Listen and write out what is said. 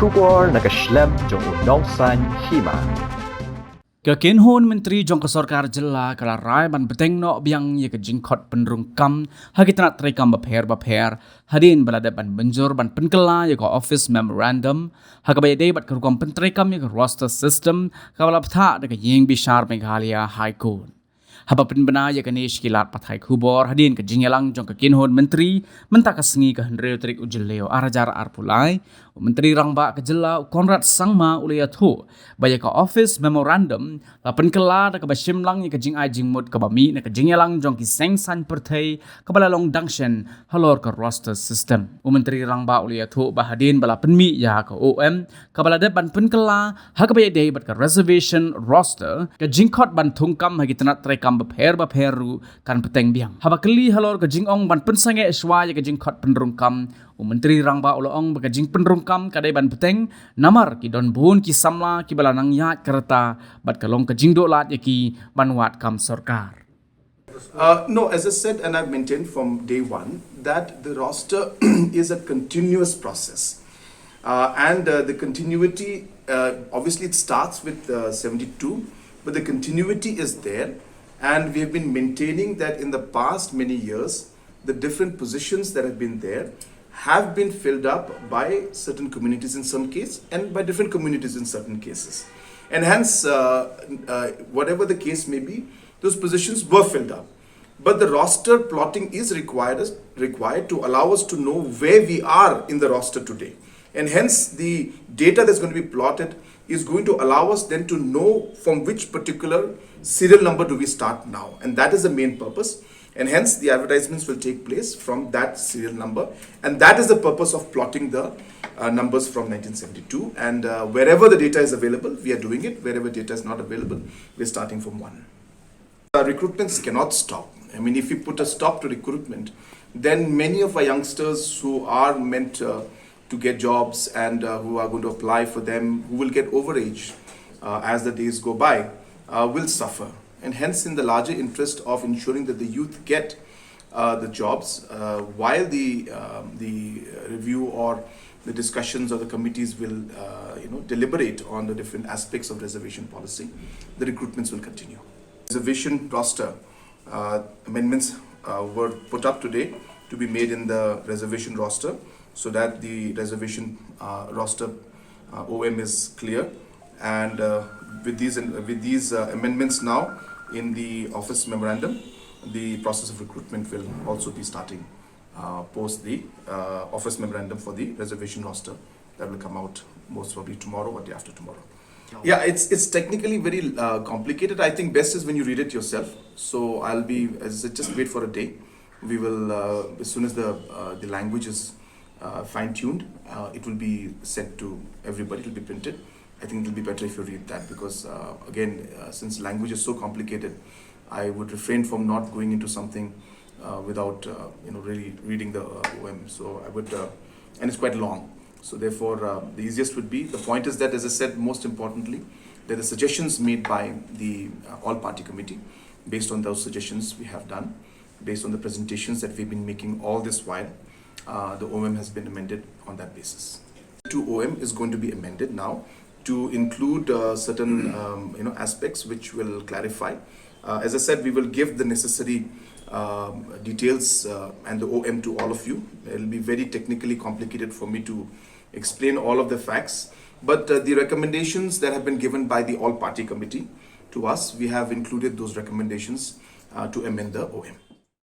Shubor nakaslem jong unongsan Hima. Ke Kynhun Myntri jong ke Sarkar Jela kala rai ban Bteng no Biang ye ke Jingthungkam Jingthungkam hagi tanat trekam baper hadin balada ban Mynjur ban penkela ye ke office memorandum hagabay day bat kerukam pentrekam ye ke roster system kabala ptha de ke ying bishar Meghalaya High Court. Haba penbena ye kanish kilat pathai khubor hadin ke jingelang jong ke Kynhun Myntri mentak kesengi ke hendreo trik ujelleo arajar arpulai Menteri Rangba ke Jela Konrad Sangma ulaya thu baya ke office memorandum la penkela de ke bashimlang ye ke jing ai jingmut ke bami ne ke jingelang jong ki sengsan perthai ke balalong dangshen halor ke roster system Menteri Rangba ulaya thu bahadin bala penmi ya ke OM ke balade ban penkela ha ke baya day bat ke reservation roster ke jingkhot ban thungkam hagi tanat trekam baper kan Bteng Biang haba keli halor ke jingong ban pensange eswa ye ke jingkhot penrungkam Menteri Rangba ulong baka jing penrungkam kadai ban Bteng namar ki don bun ki samla ki balanang yat kereta bat kalong ke jingdo lat ye ki ban wat kam sarkar. No, as I said, and I've maintained from day one, that the roster is a continuous process. The continuity, obviously it starts with 72, but the continuity is there. And we have been maintaining that in the past many years, the different positions that have been there have been filled up by certain communities in some cases and by different communities in certain cases. And hence, whatever the case may be, those positions were filled up. But the roster plotting is required to allow us to know where we are in the roster today. And hence, the data that's going to be plotted is going to allow us then to know from which particular serial number do we start now. And that is the main purpose. And hence, the advertisements will take place from that serial number. And that is the purpose of plotting the numbers from 1972. And wherever the data is available, we are doing it. Wherever data is not available, we're starting from 1. Recruitments cannot stop. I mean, if we put a stop to recruitment, then many of our youngsters who are meant to get jobs and who are going to apply for them, who will get overage as the days go by, will suffer. And hence, in the larger interest of ensuring that the youth get the jobs, while the review or the discussions or the committees will deliberate on the different aspects of reservation policy, the recruitments will continue. Reservation roster amendments were put up today to be made in the reservation roster so that the reservation roster OM is clear. And with these amendments now in the office memorandum, the process of recruitment will also be starting post the office memorandum for the reservation roster that will come out most probably tomorrow or day after tomorrow. Yeah, it's technically very complicated. I think best is when you read it yourself. So I'll be, as I said, just wait for a day. We will, as soon as the language is fine-tuned, it will be sent to everybody. It will be printed. I think it will be better if you read that because, again, since language is so complicated, I would refrain from not going into something without, really reading the OM. So I would, and it's quite long. So therefore, the easiest would be, the point is that, as I said, most importantly, that the suggestions made by the all-party committee, based on those suggestions we have done, based on the presentations that we've been making all this while, the OM has been amended on that basis. 2 OM is going to be amended now to include certain aspects which will clarify. As I said, we will give the necessary details and the OM to all of you. It will be very technically complicated for me to explain all of the facts, but the recommendations that have been given by the all-party committee to us, we have included those recommendations to amend the OM.